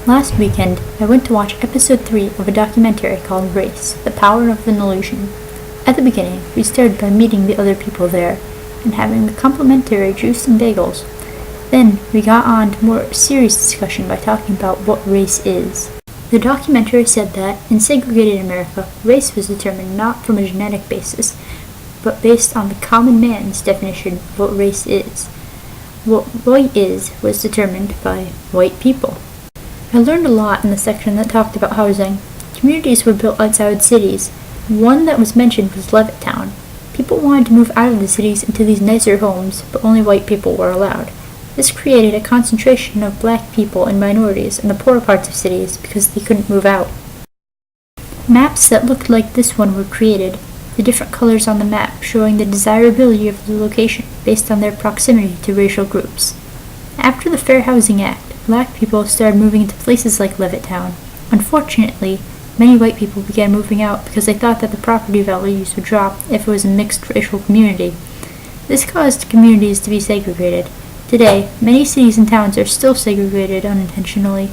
Last weekend, I went to watch episode 3 of a documentary called Race, The Power of an Illusion. At the beginning, we started by meeting the other people there and having the complimentary juice and bagels. Then, we got on to more serious discussion by talking about what race is. The documentary said that, in segregated America, race was determined not from a genetic basis, but based on the common man's definition of what race is. What white is was determined by white people. I learned a lot in the section that talked about housing. Communities were built outside cities. One that was mentioned was Levittown. People wanted to move out of the cities into these nicer homes, but only white people were allowed. This created a concentration of black people and minorities in the poorer parts of cities because they couldn't move out. Maps that looked like this one were created, the different colors on the map showing the desirability of the location based on their proximity to racial groups. After the Fair Housing Act, black people started moving into places like Levittown. Unfortunately, many white people began moving out because they thought that the property values would drop if it was a mixed racial community. This caused communities to be segregated. Today, many cities and towns are still segregated unintentionally.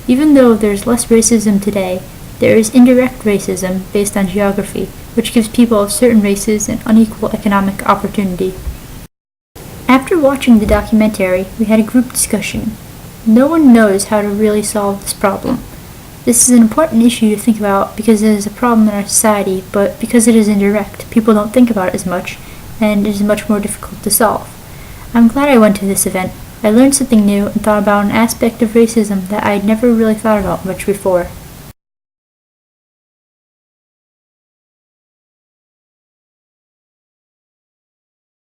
Even though there is less racism today, there is indirect racism based on geography, which gives people of certain races an unequal economic opportunity. After watching the documentary, we had a group discussion. No one knows how to really solve this problem. This is an important issue to think about because it is a problem in our society, but because it is indirect, people don't think about it as much, and it is much more difficult to solve. I'm glad I went to this event. I learned something new and thought about an aspect of racism that I had never really thought about much before.